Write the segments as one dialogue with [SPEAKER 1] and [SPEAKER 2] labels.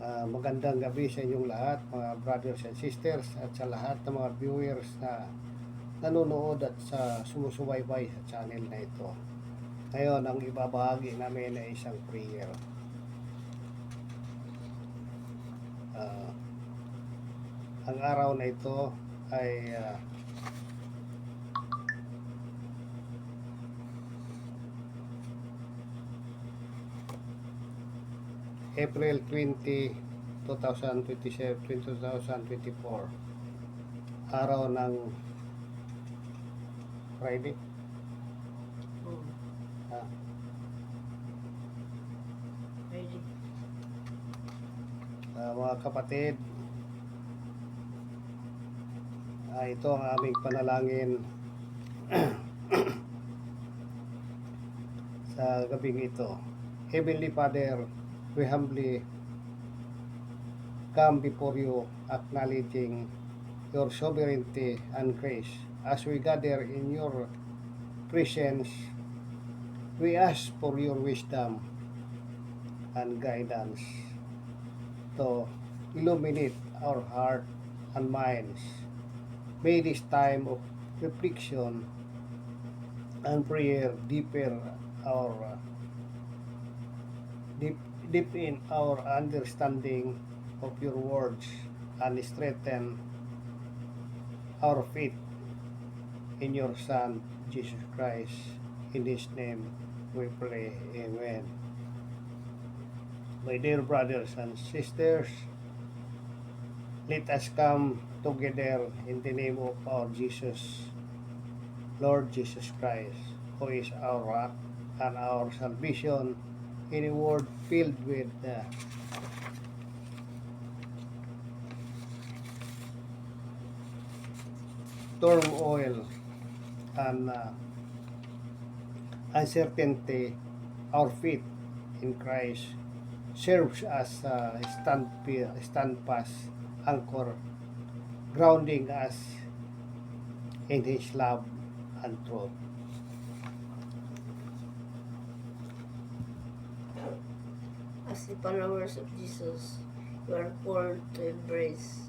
[SPEAKER 1] Magandang gabi sa inyong lahat, mga brothers and sisters, at sa lahat ng mga viewers na nanonood at sa sumusubaybay sa channel na ito. Ngayon, ang ibabahagi namin ay isang prayer. Ang araw na ito ay April 20, 2024, araw ng Friday. Mga kapatid, ito ang aming panalangin sa gabing ito. Heavenly Father, we humbly come before you, acknowledging your sovereignty and grace. As we gather in your presence, we ask for your wisdom and guidance to illuminate our heart and minds. May this time of reflection and prayer deepen our understanding of your words and strengthen our faith in your Son, Jesus Christ. In His name we pray. Amen. My dear brothers and sisters, let us come together in the name of our Jesus, Lord Jesus Christ, who is our rock and our salvation, in a world filled with turmoil and uncertainty. Our faith in Christ serves as a standfast anchor, grounding us in His love and truth.
[SPEAKER 2] As the followers of Jesus, we are called to embrace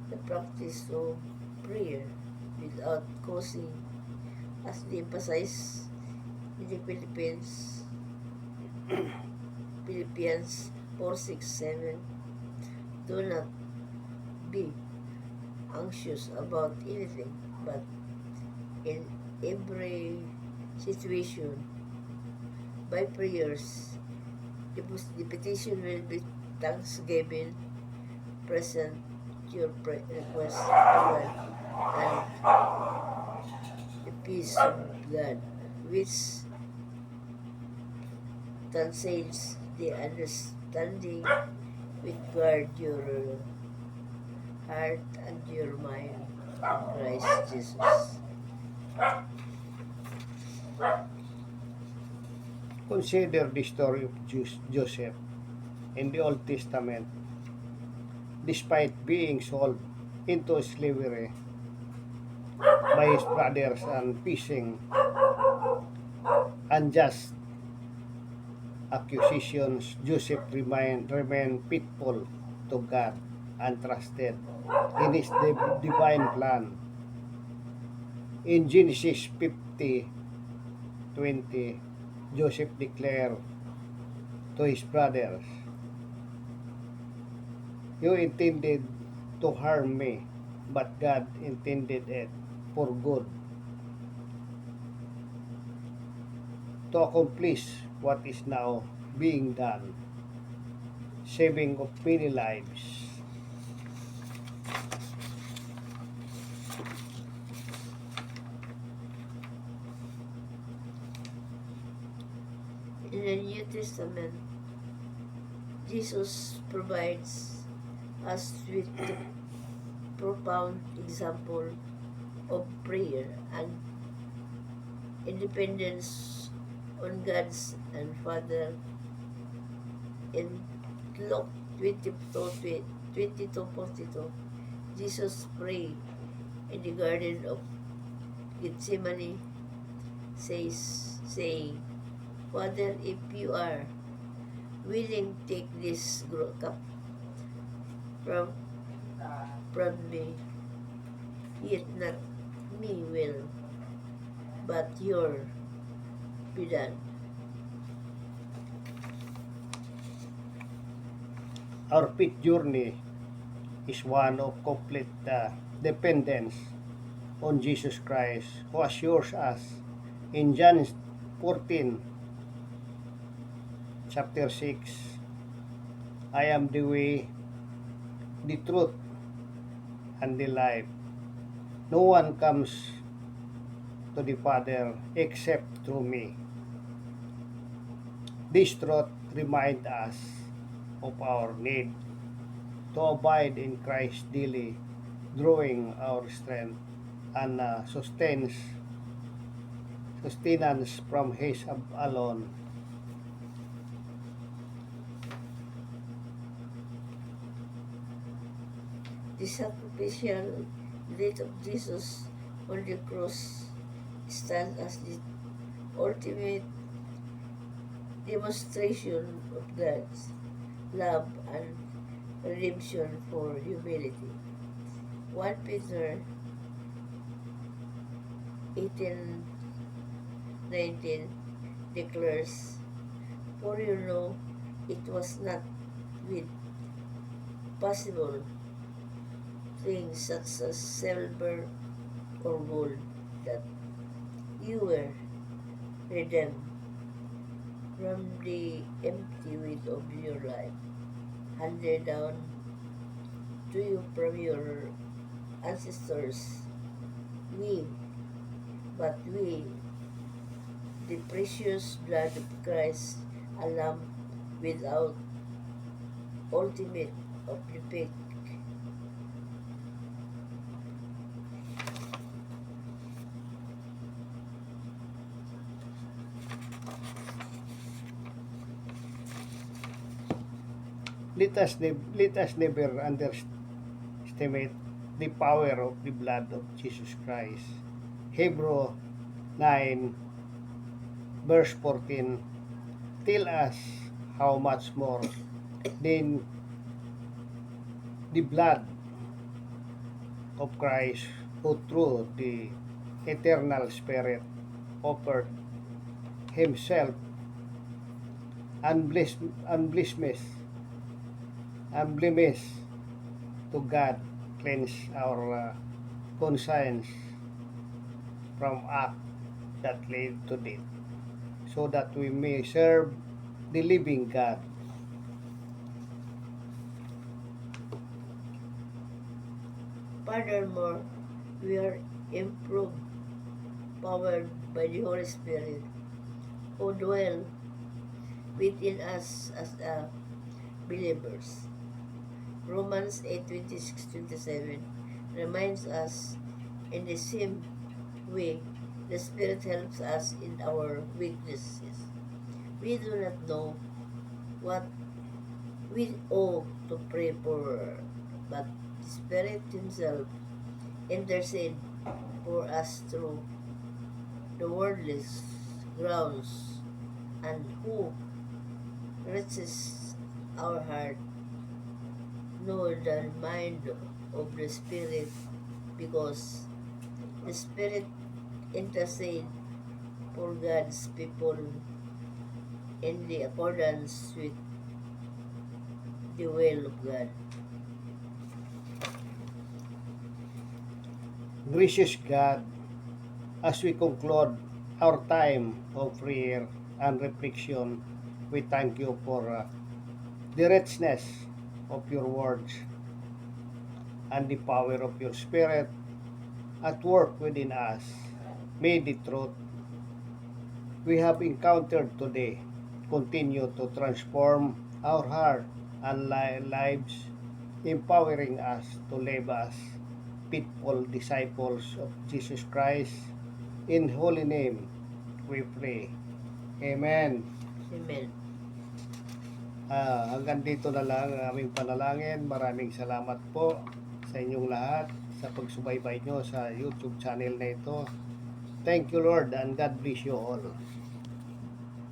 [SPEAKER 2] the practice of prayer without causing, as we emphasize in the Philippians 4:6-7. Do not be anxious about anything, but in every situation, by prayers, the petition will be thanksgiving, present your request and the peace of God, which transcends the understanding, will guard your heart and your mind in Christ Jesus.
[SPEAKER 1] Consider the story of Joseph in the Old Testament. Despite being sold into slavery by his brothers and facing unjust accusations, Joseph remained faithful to God and trusted in His divine plan. In Genesis 50:20, Joseph declared to his brothers, "You intended to harm me, but God intended it for good, to accomplish what is now being done, saving of many lives."
[SPEAKER 2] In the New Testament, Jesus provides us with the profound example of prayer and independence on God's and Father. In Luke 22:42, Jesus prayed in the Garden of Gethsemane, saying, "Father, if you are willing, take this cup from, from me, yet not me will, but your be done.
[SPEAKER 1] Our faith journey is one of complete dependence on Jesus Christ, who assures us in John 14, chapter 6, I am the way, the truth, and the life. No one comes to the Father except through me. This truth reminds us of our need to abide in Christ daily, drawing our strength and sustenance from His alone.
[SPEAKER 2] The sacrificial death of Jesus on the cross stands as the ultimate demonstration of God's love and redemption for humanity. 1 Peter 18:19 declares, for you know it was not with possible things such as silver or gold that you were redeemed from the empty weight of your life, handed down to you from your ancestors. But we, the precious blood of Christ, a lamb without ultimate of defect,
[SPEAKER 1] Let us never underestimate the power of the blood of Jesus Christ. Hebrew 9 verse 14 tell us how much more than the blood of Christ, who through the eternal Spirit offered Himself unblemished to God, cleanse our conscience from acts that lead to death, so that we may serve the living God.
[SPEAKER 2] furthermore, we are improved, powered by the Holy Spirit, who dwell within us as believers. Romans 8:26-27 reminds us, in the same way, the Spirit helps us in our weaknesses. We do not know what we ought to pray for, but the Spirit Himself intercedes for us through the wordless grounds, and who reaches our heart know the mind of the Spirit, because the Spirit intercedes for God's people in the accordance with the will of God.
[SPEAKER 1] Gracious God, as we conclude our time of prayer and reflection, we thank you for the richness of your words and the power of your Spirit at work within us. May the truth we have encountered today continue to transform our heart and lives, empowering us to live as faithful disciples of Jesus Christ. In holy name, we pray. Amen.
[SPEAKER 2] Amen.
[SPEAKER 1] Hanggang dito na lang ang aming panalangin. Maraming salamat po sa inyong lahat sa pagsubaybay nyo sa YouTube channel na ito. Thank you, Lord, and God bless you all.